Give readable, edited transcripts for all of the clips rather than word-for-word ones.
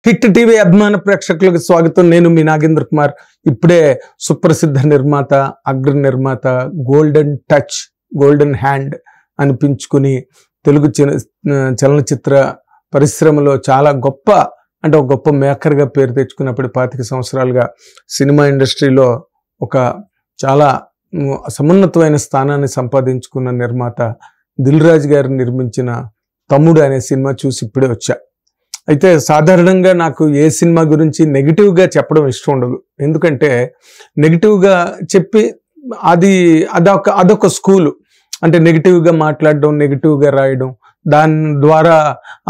Hit TV అభిమాన ప్రేక్షకులకు స్వాగతం. నేను మీ నాగేంద్ర కుమార్. ఇప్పుడే సుప్రసిద్ధ నిర్మాత, అగ్ర నిర్మాత, గోల్డెన్ టచ్, గోల్డెన్ హ్యాండ్ అనిపించుకుని తెలుగు చలనచిత్ర పరిశ్రమలో చాలా గొప్ప ఒక గొప్ప మేకర్గా పేరు తెచ్చుకున్నప్పుడు 25 సంవత్సరాలుగా సినిమా ఇండస్ట్రీలో ఒక చాలా సమున్నతమైన స్థానాన్ని సంపాదించుకున్న నిర్మాత దిల్ రాజు గారు నిర్మించిన తమ్ముడు అనే సినిమా చూసి ఇప్పుడే వచ్చా. అయితే సాధారణంగా నాకు ఏ సినిమా గురించి నెగిటివ్గా చెప్పడం ఇష్టం ఉండదు. ఎందుకంటే నెగిటివ్గా చెప్పి అదొక స్కూలు. అంటే నెగిటివ్గా మాట్లాడడం, నెగిటివ్గా రాయడం, దాని ద్వారా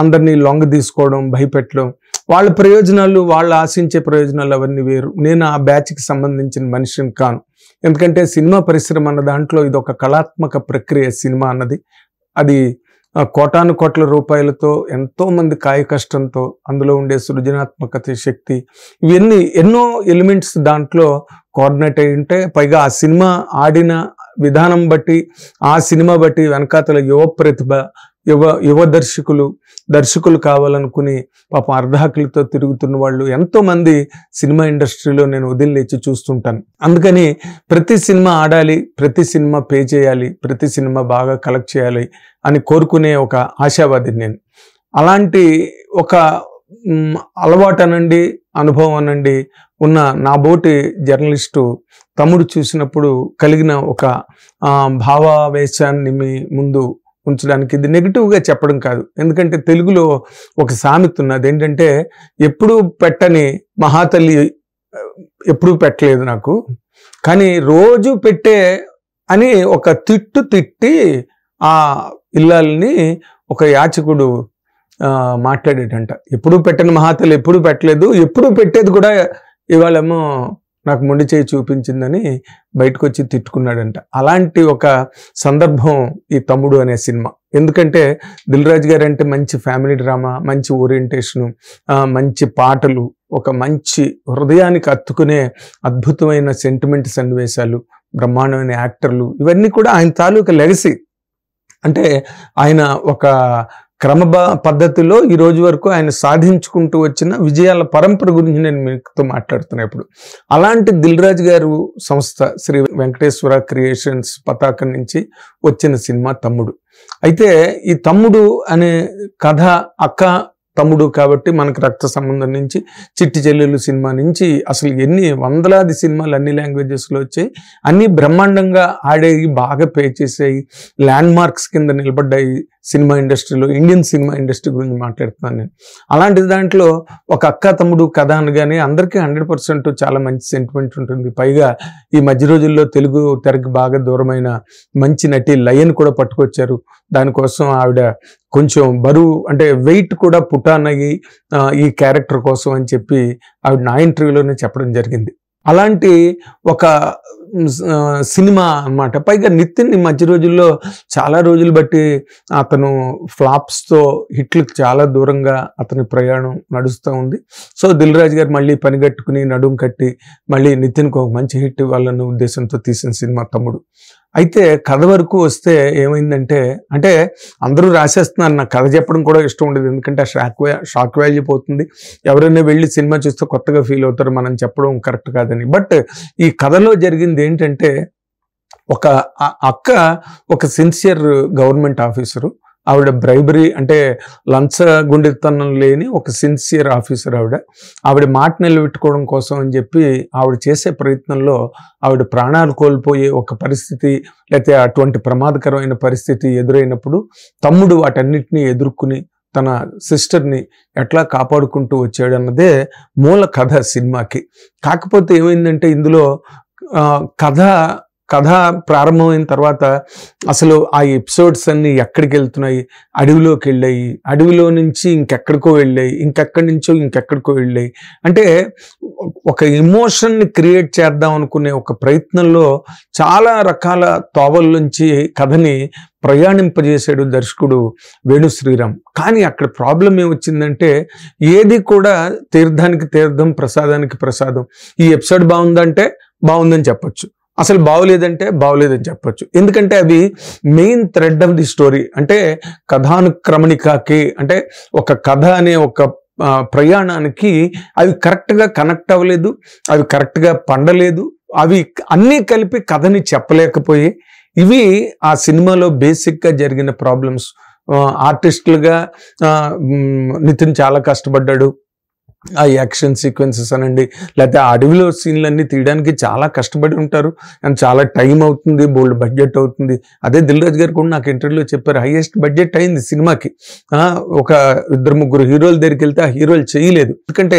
అందరినీ లొంగ తీసుకోవడం, భయపెట్టడం, వాళ్ళ ప్రయోజనాలు, వాళ్ళు ఆశించే ప్రయోజనాలు అవన్నీ వేరు. నేను ఆ బ్యాచ్కి సంబంధించిన మనిషిని కాను. ఎందుకంటే సినిమా పరిశ్రమ అన్న దాంట్లో ఇది ఒక కళాత్మక ప్రక్రియ. సినిమా అన్నది అది కోటాను కోట్ల రూపాయలతో, ఎంతోమంది కాయ కష్టంతో, అందులో ఉండే సృజనాత్మకత శక్తి, ఇవన్నీ ఎన్నో ఎలిమెంట్స్ దాంట్లో కోఆర్డినేట్ అయి ఉంటే, పైగా ఆ సినిమా ఆడిన విధానం బట్టి, ఆ సినిమా బట్టి వెనకాతల యువ ప్రతిభ, యువ దర్శకులు కావాలనుకుని పాపం అర్ధాకులతో తిరుగుతున్న వాళ్ళు ఎంతోమంది సినిమా ఇండస్ట్రీలో నేను వదిలేచి చూస్తుంటాను. అందుకని ప్రతి సినిమా ఆడాలి, ప్రతి సినిమా పే చేయాలి, ప్రతి సినిమా బాగా కలెక్ట్ చేయాలి అని కోరుకునే ఒక ఆశావాది నేను. అలాంటి ఒక అలవాటు అనండి, అనుభవం అనండి ఉన్న నా బోటి జర్నలిస్టు తమ్ముడు చూసినప్పుడు కలిగిన ఒక భావావేశాన్ని మీ ముందు ఉంచడానికి, ఇది నెగిటివ్గా చెప్పడం కాదు. ఎందుకంటే తెలుగులో ఒక సామెత ఉన్నది ఏంటంటే, ఎప్పుడూ పెట్టని మహాతల్లి ఎప్పుడూ పెట్టలేదు నాకు, కానీ రోజు పెట్టే అని ఒక తిట్టి ఆ ఇల్లాలని ఒక యాచకుడు మాట్లాడేటంట. ఎప్పుడూ పెట్టని మహాతల్లి ఎప్పుడూ పెట్టలేదు, ఎప్పుడూ పెట్టేది కూడా ఇవాళేమో నాకు మొండి చేయి చూపించిందని బయటకు వచ్చి తిట్టుకున్నాడంట. అలాంటి ఒక సందర్భం ఈ తమ్ముడు అనే సినిమా. ఎందుకంటే దిల్ రాజు గారు అంటే మంచి ఫ్యామిలీ డ్రామా, మంచి ఓరియంటేషను, మంచి పాటలు, ఒక మంచి హృదయానికి హత్తుకునే అద్భుతమైన సెంటిమెంట్ సన్నివేశాలు, బ్రహ్మాండమైన యాక్టర్లు, ఇవన్నీ కూడా ఆయన తాలూకా లెగసీ. అంటే ఆయన ఒక క్రమ పద్ధతిలో ఈ రోజు వరకు ఆయన సాధించుకుంటూ వచ్చిన విజయాల పరంపర గురించి నేను మీతో మాట్లాడుతున్నా ఇప్పుడు. అలాంటి దిల్ రాజు గారు సంస్థ శ్రీ వెంకటేశ్వర క్రియేషన్స్ పతాకం నుంచి వచ్చిన సినిమా తమ్ముడు. అయితే ఈ తమ్ముడు అనే కథ అక్క తమ్ముడు కాబట్టి మనకు రక్త సంబంధం నుంచి, చిట్టి చెల్లెలు సినిమా నుంచి అసలు ఎన్ని వందలాది సినిమాలు అన్ని లాంగ్వేజెస్లో వచ్చాయి. అన్నీ బ్రహ్మాండంగా ఆడేవి, బాగా పే చేసాయి, ల్యాండ్ మార్క్స్ కింద నిలబడ్డాయి సినిమా ఇండస్ట్రీలో. ఇండియన్ సినిమా ఇండస్ట్రీ గురించి మాట్లాడుతున్నాను నేను. అలాంటి దాంట్లో ఒక అక్క తమ్ముడు కథ అనగానే అందరికీ 100% చాలా మంచి సెంటిమెంట్ ఉంటుంది. పైగా ఈ మధ్య రోజుల్లో తెలుగు తెరకి బాగా దూరమైన మంచి నటి లయన్ కూడా పట్టుకొచ్చారు. దానికోసం ఆవిడ కొంచెం బరువు, అంటే వెయిట్ కూడా పుటానయ్యి ఈ క్యారెక్టర్ కోసం అని చెప్పి ఆవిడ నా ఇంటర్వ్యూలోనే చెప్పడం జరిగింది. అలాంటి ఒక సినిమా అన్నమాట. పైగా నితిన్ ఈ మధ్య రోజుల్లో చాలా రోజులు బట్టి అతను ఫ్లాప్స్తో హిట్లకు చాలా దూరంగా అతని ప్రయాణం నడుస్తూ ఉంది. సో దిల్ రాజు గారు మళ్ళీ పనిగట్టుకుని నడుం కట్టి మళ్ళీ నితిన్కి ఒక మంచి హిట్ ఇవ్వాలన్న ఉద్దేశంతో తీసిన సినిమా తమ్ముడు. అయితే కథ వరకు వస్తే ఏమైందంటే, అంటే అందరూ రాసేస్తున్నారు, నాకు కథ చెప్పడం కూడా ఇష్టం ఉండదు. ఎందుకంటే షాక్ వాల్యూ పోతుంది, ఎవరైనా వెళ్ళి సినిమా చూస్తే కొత్తగా ఫీల్ అవుతారు, మనం చెప్పడం కరెక్ట్ కాదని. బట్ ఈ కథలో జరిగింది ఏంటంటే, ఒక అక్క ఒక సిన్సియర్ గవర్నమెంట్ ఆఫీసరు, ఆవిడ బ్రైబరీ అంటే లంచగొండితనం లేని ఒక సిన్సియర్ ఆఫీసర్. ఆవిడ మాట నిలబెట్టుకోవడం కోసం అని చెప్పి ఆవిడ చేసే ప్రయత్నంలో ఆవిడ ప్రాణాలు కోల్పోయే ఒక పరిస్థితి, లేకపోతే అటువంటి ప్రమాదకరమైన పరిస్థితి ఎదురైనప్పుడు తమ్ముడు వాటన్నిటిని ఎదుర్కొని తన సిస్టర్ని ఎట్లా కాపాడుకుంటూ వచ్చాడు అన్నదే మూల కథ సినిమాకి. కాకపోతే ఏమైందంటే, ఇందులో కథ ప్రారంభమైన తర్వాత అసలు ఆ ఎపిసోడ్స్ అన్నీ ఎక్కడికి వెళ్తున్నాయి, అడవిలోకి వెళ్ళాయి, అడవిలో నుంచి ఇంకెక్కడికో వెళ్ళాయి, ఇంకెక్కడి నుంచో ఇంకెక్కడికో వెళ్ళాయి. అంటే ఒక ఎమోషన్ని క్రియేట్ చేద్దాం అనుకునే ఒక ప్రయత్నంలో చాలా రకాల తోవల నుంచి కథని ప్రయాణింపజేశాడు దర్శకుడు వేణు శ్రీరామ్. కానీ అక్కడ ప్రాబ్లం ఏమొచ్చిందంటే, ఏది కూడా తీర్థానికి తీర్థం, ప్రసాదానికి ప్రసాదం. ఈ ఎపిసోడ్ బాగుందంటే బాగుందని చెప్పొచ్చు, అసలు బాగోలేదంటే బాగోలేదని చెప్పొచ్చు. ఎందుకంటే అవి main thread of the story. అంటే కథానుక్రమణికకి, అంటే ఒక కథ అనే ఒక ప్రయాణానికి అవి కరెక్ట్గా కనెక్ట్ అవ్వలేదు, అవి కరెక్ట్గా పండలేదు, అవి అన్నీ కలిపి కథని చెప్పలేకపోయి ఇవి ఆ సినిమాలో బేసిక్గా జరిగిన ప్రాబ్లమ్స్. ఆర్టిస్టులుగా నితిన్ చాలా కష్టపడ్డాడు. ఆ యాక్షన్ సీక్వెన్సెస్ అనండి, లేకపోతే ఆ అడవిలో సీన్లన్నీ తీయడానికి చాలా కష్టపడి ఉంటారు అండ్ చాలా టైం అవుతుంది, బోల్డ్ బడ్జెట్ అవుతుంది. అదే దిల్ రాజు గారు కూడా నాకు ఇంటర్వ్యూలో చెప్పారు, హైయెస్ట్ బడ్జెట్ అయింది సినిమాకి. ఒక 2-3 హీరోల దగ్గరికి వెళ్తే ఆ హీరోలు చేయలేదు, ఎందుకంటే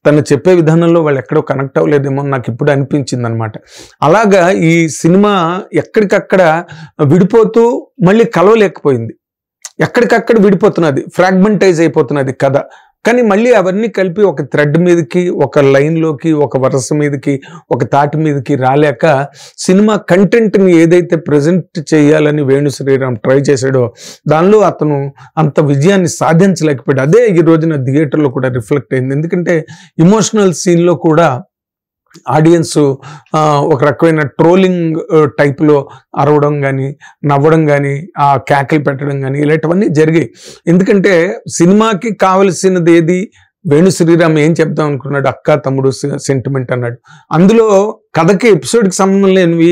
తను చెప్పే విధానంలో వాళ్ళు ఎక్కడో కనెక్ట్ అవ్వలేదేమో నాకు ఇప్పుడు అనిపించింది అనమాట. అలాగా ఈ సినిమా ఎక్కడికక్కడ విడిపోతూ మళ్ళీ కలవలేకపోయింది, ఎక్కడికక్కడ విడిపోతున్నది, ఫ్రాగ్మెంటైజ్ అయిపోతున్నది కథ. కానీ మళ్ళీ అవన్నీ కలిపి ఒక థ్రెడ్ మీదకి, ఒక లైన్లోకి, ఒక వరుస మీదకి, ఒక తాటి మీదకి రాలేక సినిమా కంటెంట్ని ఏదైతే ప్రజెంట్ చేయాలని వేణు శ్రీరామ్ ట్రై చేశాడో దానిలో అతను అంత విజయాన్ని సాధించలేకపోయాడు. అదే ఈ రోజున థియేటర్లో కూడా రిఫ్లెక్ట్ అయింది. ఎందుకంటే ఇమోషనల్ సీన్లో కూడా ఆడియన్స్ ఒక రకమైన ట్రోలింగ్ టైప్లో అరవడం కానీ, నవ్వడం కానీ, ఆ కేకలు పెట్టడం కానీ ఇలాంటివన్నీ జరిగాయి. ఎందుకంటే సినిమాకి కావలసినది ఏది, వేణు శ్రీరామ్ ఏం చెప్దాం అనుకున్నాడు, అక్క తమ్ముడు సెంటిమెంట్ అన్నాడు. అందులో కథకి ఎపిసోడ్కి సంబంధం లేనివి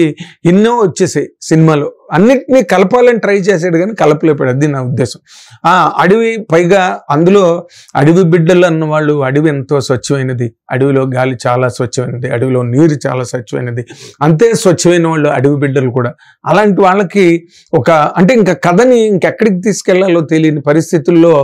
ఎన్నో వచ్చేసాయి సినిమాలో. అన్నిటినీ కలపాలని ట్రై చేసాడు కానీ కలపలేపాడు, అది నా ఉద్దేశం. అడవి, పైగా అందులో అడవి బిడ్డలు అన్న వాళ్ళు, అడవి ఎంతో స్వచ్ఛమైనది, అడవిలో గాలి చాలా స్వచ్ఛమైనది, అడవిలో నీరు చాలా స్వచ్ఛమైనది, అంతే స్వచ్ఛమైన వాళ్ళు అడవి బిడ్డలు కూడా. అలాంటి వాళ్ళకి అంటే ఇంకా కథని ఇంకెక్కడికి తీసుకెళ్లాలో తెలియని పరిస్థితుల్లో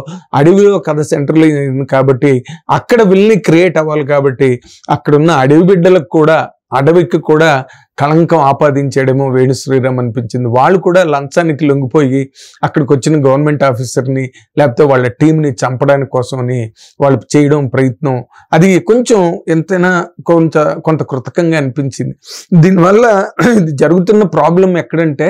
అడవిలో కథ సెంటర్లో అయింది కాబట్టి అక్కడ విల్ని క్రియేట్ అవ్వాలి కాబట్టి అక్కడున్న అడవి బిడ్డలకు కూడా, అడవికి కూడా కళంకం ఆపాదించాడేమో వేణు శ్రీరామ్ అనిపించింది. వాళ్ళు కూడా లంచానికి లొంగిపోయి అక్కడికి వచ్చిన గవర్నమెంట్ ఆఫీసర్ని లేకపోతే వాళ్ళ టీంని చంపడానికి కోసమని వాళ్ళు చేయడం ప్రయత్నం, అది కొంచెం ఎంతైనా కొంత కృతకంగా అనిపించింది. దీనివల్ల ఇది జరుగుతున్న ప్రాబ్లం ఎక్కడంటే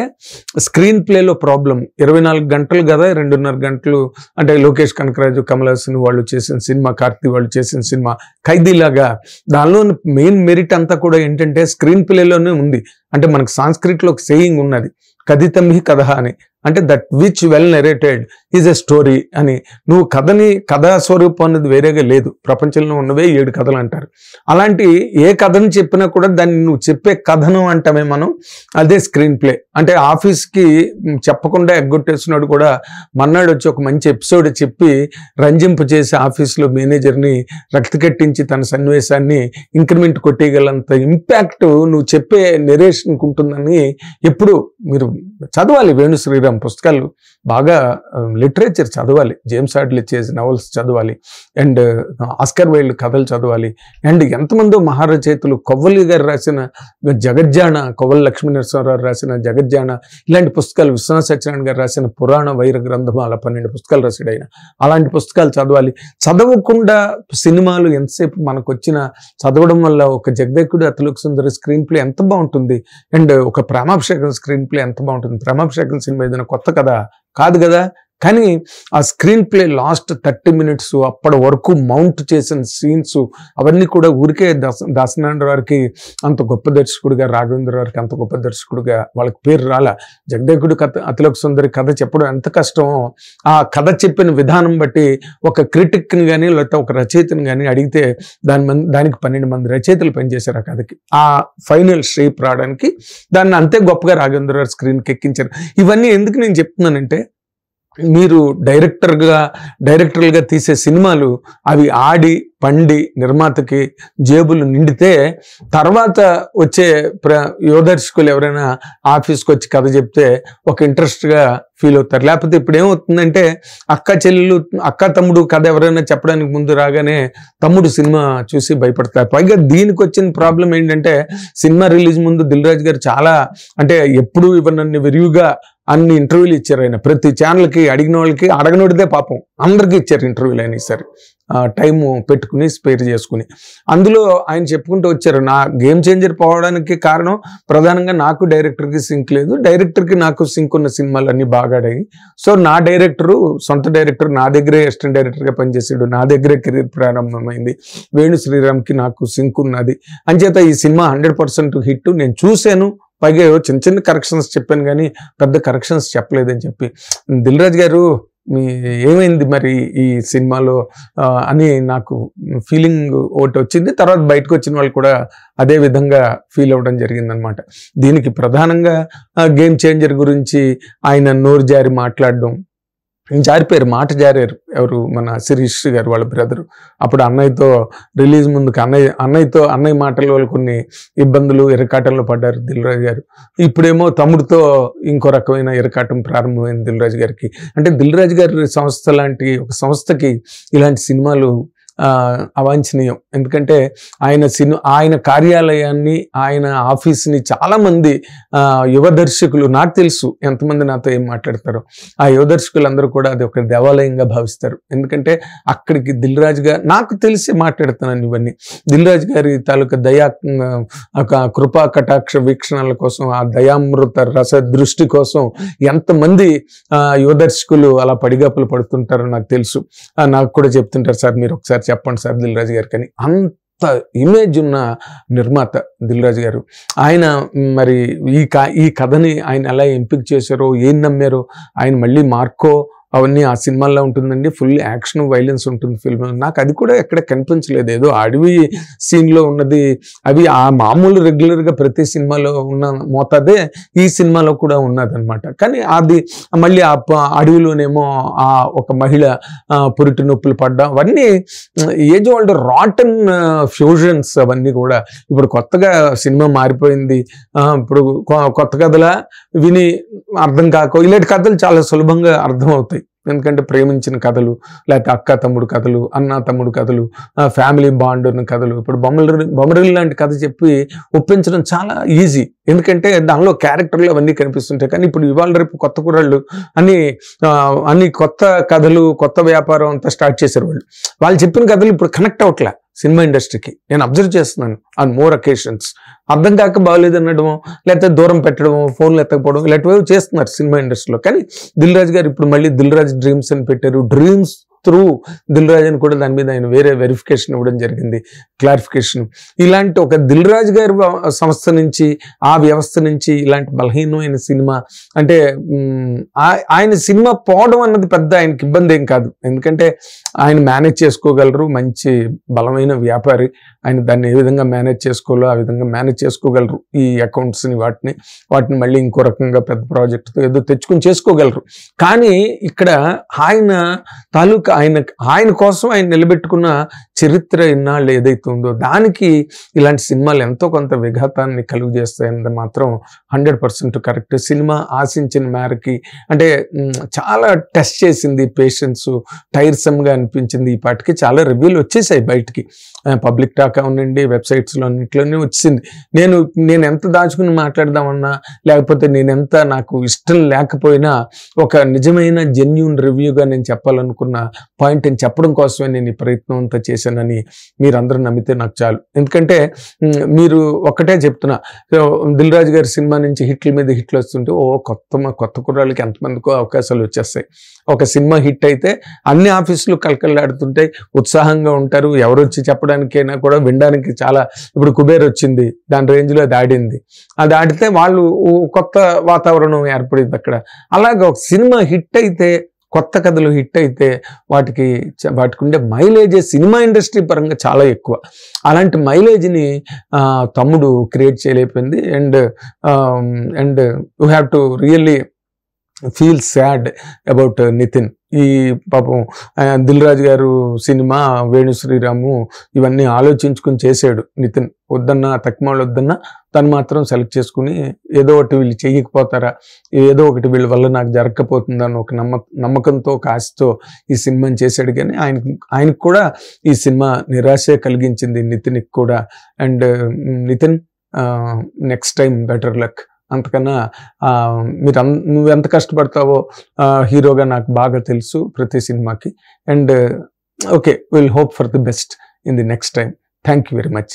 స్క్రీన్ ప్లేలో ప్రాబ్లం. 24 గంటలు కదా, 2.5 గంటలు అంటే లోకేష్ కనకరాజు, కమల్ హాసన్ వాళ్ళు చేసిన సినిమా, కార్తీ వాళ్ళు చేసిన సినిమా ఖైదీలాగా. దానిలో మెయిన్ మెరిట్ అంతా కూడా ఏంటంటే స్క్రీన్ ప్లేలోనే ఉంది. అంటే మనకు సాంస్క్రిట్లో ఒక సేయింగ్ ఉన్నది, కథితం హి కథ అని, అంటే that which well narrated is a story అని. నువ్వు కథా స్వరూపం అన్నది వేరేగా లేదు, ప్రపంచంలో ఉన్నవే 7 కథలు అంటారు. అలాంటి ఏ కథను చెప్పినా కూడా దాన్ని నువ్వు చెప్పే కథనం అంటామే మనం, అదే స్క్రీన్ ప్లే. అంటే ఆఫీస్కి చెప్పకుండా ఎగ్గొట్టేస్తున్నాడు కూడా మన్నాడు వచ్చి ఒక మంచి ఎపిసోడ్ చెప్పి రంజింపు చేసి ఆఫీస్లో మేనేజర్ని రక్త కట్టించి తన సన్నివేశాన్ని ఇంక్రిమెంట్ కొట్టేయగలంత ఇంపాక్ట్ నువ్వు చెప్పే నెరేషన్కి ఉంటుందని. ఎప్పుడు మీరు చదవాలి వేణు శ్రీరామ్ పుస్తకాలు, బాగా లిటరేచర్ చదవాలి, జేమ్స్ హార్డ్లీ చేసిన నవల్స్ చదవాలి, అండ్ ఆస్కర్ వైల్డ్ కథలు చదవాలి, అండ్ ఎంతమందో మహారచయితలు, కొవ్వలి గారు రాసిన జగజ్జాన, కొవ్వలి లక్ష్మీనరసింహారావు రాసిన జగజ్జాన, ఇలాంటి పుస్తకాలు, విశ్వనాథ సత్యనారాయణ గారు రాసిన పురాణ వైర గ్రంథం, అలా 12 పుస్తకాలు రాశాడు ఆయన. అలాంటి పుస్తకాలు చదవాలి. చదవకుండా సినిమాలు ఎంతసేపు మనకు వచ్చిన చదవడం వల్ల ఒక జగదేకుడు అతిలోక సుందరి స్క్రీన్ ప్లే ఎంత బాగుంటుంది, అండ్ ఒక ప్రేమాభిషేకం స్క్రీన్ ప్లే ఎంత బాగుంటుంది. ప్రేమాభిషేకం సినిమా ఏదైనా కొత్త కథ కాదు కదా, కానీ ఆ స్క్రీన్ ప్లే లాస్ట్ 30 మినిట్స్ అప్పటి వరకు మౌంట్ చేసిన సీన్స్ అవన్నీ కూడా ఊరికే దాసనారాయణ గారికి అంత గొప్ప దర్శకుడిగా, రాఘవేంద్ర గారికి అంత గొప్ప దర్శకుడిగా వాళ్ళకి పేరు రాలా. జగదేకుడు అతిలోక సుందరి కథ చెప్పడం ఎంత కష్టమో ఆ కథ చెప్పిన విధానం బట్టి ఒక క్రిటిక్ని కానీ లేకపోతే ఒక రచయితని కానీ అడిగితే దానికి 12 మంది రచయితలు పనిచేశారు ఆ కథకి. ఆ ఫైనల్ షేప్ రావడానికి దాన్ని అంతే గొప్పగా రాఘవేంద్ర గారు స్క్రీన్కి ఎక్కించారు. ఇవన్నీ ఎందుకు నేను చెప్తున్నానంటే, మీరు డైరెక్టర్లుగా తీసే సినిమాలు అవి ఆడి పండి నిర్మాతకి జేబులు నిండితే తర్వాత వచ్చే యువదర్శకులు ఎవరైనా ఆఫీస్కి వచ్చి కథ చెప్తే ఒక ఇంట్రెస్ట్గా ఫీల్ అవుతారు. లేకపోతే ఇప్పుడు ఏమవుతుందంటే అక్క తమ్ముడు కథ ఎవరైనా చెప్పడానికి ముందు రాగానే తమ్ముడు సినిమా చూసి భయపడతారు. పైగా దీనికి వచ్చిన ప్రాబ్లం ఏంటంటే సినిమా రిలీజ్ ముందు దిల్ రాజు గారు చాలా, అంటే ఎప్పుడు ఇవన్నీ విరివిగా అన్ని ఇంటర్వ్యూలు ఇచ్చారు ఆయన. ప్రతి ఛానల్కి అడిగిన వాళ్ళకి, అడగనోడిదే పాపం అందరికీ ఇచ్చారు ఇంటర్వ్యూలు అయినా సరే, టైము పెట్టుకుని స్పేర్ చేసుకుని. అందులో ఆయన చెప్పుకుంటూ వచ్చారు, నా గేమ్ చేంజర్ పోవడానికి కారణం ప్రధానంగా నాకు డైరెక్టర్కి సింక్ లేదు, డైరెక్టర్కి నాకు సింక్ ఉన్న సినిమాలు అన్నీ బాగా ఆడాయి. సో నా సొంత డైరెక్టర్ నా దగ్గరే అసిస్టెంట్ డైరెక్టర్గా పనిచేసాడు, నా దగ్గరే కెరీర్ ప్రారంభమైంది, వేణు శ్రీరామ్కి నాకు సింక్ ఉన్నది అంచేత ఈ సినిమా 100% హిట్. నేను చూశాను, పైగా చిన్న కరెక్షన్స్ చెప్పాను కానీ పెద్ద కరెక్షన్స్ చెప్పలేదని చెప్పి దిల్ రాజు గారు మీ ఏమైంది మరి ఈ సినిమాలో అని నాకు ఫీలింగ్ ఒకటి వచ్చింది. తర్వాత బయటకు వచ్చిన వాళ్ళు కూడా అదే విధంగా ఫీల్ అవ్వడం జరిగిందనమాట. దీనికి ప్రధానంగా గేమ్ చేంజర్ గురించి ఆయన నోరు జారి మాట్లాడడం, జారిపోయారు, మాట జారారు. ఎవరు, మన శిరీష్ గారు వాళ్ళ బ్రదరు. అప్పుడు అన్నయ్యతో రిలీజ్ ముందుకు అన్నయ్య మాటల వల్ల కొన్ని ఇబ్బందులు, ఇరకాటంలో పడ్డారు దిల్ రాజు గారు. ఇప్పుడేమో తమ్ముడితో ఇంకో రకమైన ఇరకాటం ప్రారంభమైంది దిల్ రాజు గారికి. అంటే దిల్ రాజు గారి సంస్థ లాంటి ఒక సంస్థకి ఇలాంటి సినిమాలు అవాంఛనీయం. ఎందుకంటే ఆయన కార్యాలయాన్ని, ఆయన ఆఫీస్ని చాలామంది యువ దర్శకులు, నాకు తెలుసు ఎంతమంది నాతో ఏం మాట్లాడతారో, ఆ యువ దర్శకులందరూ కూడా అది ఒక దేవాలయంగా భావిస్తారు. ఎందుకంటే అక్కడికి దిల్ రాజు గారు, నాకు తెలిసి మాట్లాడుతున్నాను ఇవన్నీ, దిల్ రాజు గారి తాలూకా కృపా కటాక్ష వీక్షణల కోసం, ఆ దయామృత రస దృష్టి కోసం ఎంతమంది యువ దర్శకులు అలా పడిగాపులు పడుతుంటారో నాకు తెలుసు. నాకు కూడా చెప్తుంటారు, సార్ మీరు ఒకసారి చెప్పండి సార్ దిల్ రాజు గారికి అని. అంత ఇమేజ్ ఉన్న నిర్మాత దిల్ రాజు గారు. ఆయన మరి ఈ కథని ఆయన ఎలా ఎంపిక చేశారో, ఏం నమ్మారో, ఆయన మళ్ళీ మార్కో అవన్నీ ఆ సినిమాల్లో ఉంటుందండి. ఫుల్ యాక్షన్, వైలెన్స్ ఉంటుంది ఫిల్మ్. నాకు అది కూడా ఎక్కడ కనిపించలేదు. ఏదో అడవి సీన్లో ఉన్నది, అవి ఆ మామూలు రెగ్యులర్గా ప్రతి సినిమాలో ఉన్న మోతాదే ఈ సినిమాలో కూడా ఉన్నదన్నమాట. కానీ అది మళ్ళీ ఆ అడవిలోనేమో ఆ ఒక మహిళ పురిటి నొప్పులు పడ్డం, అవన్నీ ఏజ్ ఓల్డ్ రాటన్ ఫ్యూజన్స్. అవన్నీ కూడా ఇప్పుడు కొత్తగా సినిమా మారిపోయింది. ఇప్పుడు కొత్త కథలా విని అర్థం కాక ఇలాంటి కథలు చాలా సులభంగా అర్థం అవుతాయి. ఎందుకంటే ప్రేమించిన కథలు, లేకపోతే అక్క తమ్ముడు కథలు, అన్న తమ్ముడు కథలు, ఫ్యామిలీ బాండ్ ఉన్న కథలు. ఇప్పుడు బొమ్మరిల్లు లాంటి కథ చెప్పి ఒప్పించడం చాలా ఈజీ, ఎందుకంటే దానిలో క్యారెక్టర్లు అవన్నీ కనిపిస్తుంటాయి. కానీ ఇప్పుడు ఇవాళ రేపు కొత్త కుర్రాళ్ళు అన్ని కొత్త కథలు, కొత్త వ్యాపారం అంతా స్టార్ట్ చేశారు. వాళ్ళు చెప్పిన కథలు ఇప్పుడు కనెక్ట్ అవ్వట్లే సినిమా ఇండస్ట్రీకి. నేను అబ్జర్వ్ చేస్తున్నాను ఆన్ మోర్ అకేషన్స్. అర్థం కాక బాగోలేదు అనడము, లేకపోతే దూరం పెట్టడము, ఫోన్లు ఎత్తకపోవడం, ఇలాంటివి చేస్తున్నారు సినిమా ఇండస్ట్రీలో. కానీ దిల్ రాజు గారు ఇప్పుడు మళ్ళీ దిల్ రాజు డ్రీమ్స్ అని పెట్టారు. డ్రీమ్స్ త్రూ దిల్ రాజు అని కూడా దాని మీద ఆయన వేరే వెరిఫికేషన్ ఇవ్వడం జరిగింది, క్లారిఫికేషన్. ఇలాంటి ఒక దిల్ రాజు గారి సంస్థ నుంచి, ఆ వ్యవస్థ నుంచి ఇలాంటి బలహీనమైన సినిమా అంటే ఆయన సినిమా పోవడం అన్నది పెద్ద ఆయనకి ఇబ్బంది ఏం కాదు. ఎందుకంటే ఆయన మేనేజ్ చేసుకోగలరు, మంచి బలమైన వ్యాపారి. ఆయన దాన్ని ఏ విధంగా మేనేజ్ చేసుకోవాలో ఆ విధంగా మేనేజ్ చేసుకోగలరు. ఈ అకౌంట్స్ని వాటిని మళ్ళీ ఇంకో రకంగా పెద్ద ప్రాజెక్టుతో ఏదో తెచ్చుకుని చేసుకోగలరు. కానీ ఇక్కడ ఆయన తాలూకా ఆయన కోసం ఆయన నిలబెట్టుకున్న చరిత్ర ఇన్నాళ్ళు ఏదైతే ఉందో దానికి ఇలాంటి సినిమాలు ఎంతో కొంత విఘాతాన్ని కలుగు చేస్తాయన్నది మాత్రం 100% కరెక్ట్. సినిమా ఆశించిన మేరకి అంటే చాలా టెస్ట్ చేసింది, పేషెన్స్ టైర్సమ్గా అనిపించింది. ఈ పాటికి చాలా రివ్యూలు వచ్చేసాయి బయటికి, పబ్లిక్ టాక్ అవునండి, వెబ్సైట్స్లో అన్నింటిలోనే వచ్చింది. నేను ఎంత దాచుకుని మాట్లాడదామన్నా, లేకపోతే నేనెంత నాకు ఇష్టం లేకపోయినా ఒక నిజమైన జెన్యూన్ రివ్యూగా నేను చెప్పాలనుకున్న పాయింట్ అని చెప్పడం కోసమే నేను ఈ ప్రయత్నం అంతా చేశానని మీరందరూ నమ్మితే నాకు చాలు. ఎందుకంటే మీరు ఒక్కటే చెప్తున్నా, దిల్ రాజు గారి సినిమా నుంచి హిట్ల మీద హిట్లు వస్తుంటే కొత్త కుర్రాళ్ళకి ఎంతమందికో అవకాశాలు వచ్చేస్తాయి. ఒక సినిమా హిట్ అయితే అన్ని ఆఫీసులు కలకలాడుతుంటాయి, ఉత్సాహంగా ఉంటారు. ఎవరు వచ్చి చెప్పడానికైనా కూడా వినడానికి చాలా, ఇప్పుడు కుబేర్ వచ్చింది, దాని రేంజ్లో అది ఆడింది. అది ఆడితే వాళ్ళు కొత్త వాతావరణం ఏర్పడింది అక్కడ. అలాగే ఒక సినిమా హిట్ అయితే, కొత్త కథలు హిట్ అయితే వాటికి ఉండే మైలేజ్ సినిమా ఇండస్ట్రీ పరంగా చాలా ఎక్కువ. అలాంటి మైలేజ్ని తమ్ముడు క్రియేట్ చేయలేకపోయింది. And you have to really feel sad about Nithin. ఈ పాపం దిల్ రాజు గారు సినిమా, వేణు శ్రీరాము ఇవన్నీ ఆలోచించుకుని చేశాడు నితిన్. వద్దన్నా తక్కువ వద్దన్నా తను మాత్రం సెలెక్ట్ చేసుకుని ఏదో ఒకటి వీళ్ళు చెయ్యకపోతారా, ఏదో ఒకటి వీళ్ళ వల్ల నాకు జరగకపోతుందని ఒక నమ్మకంతో, ఒక ఆశతో ఈ సినిమాని చేశాడు. కానీ ఆయనకు కూడా ఈ సినిమా నిరాశే కలిగించింది, నితిన్కి కూడా. And Nithin, next time better luck. అంతకన్నా నువ్వెంత కష్టపడతావో హీరోగా నాకు బాగా తెలుసు ప్రతి సినిమాకి. And okay, will hope for the best in the next time. Thank you very much.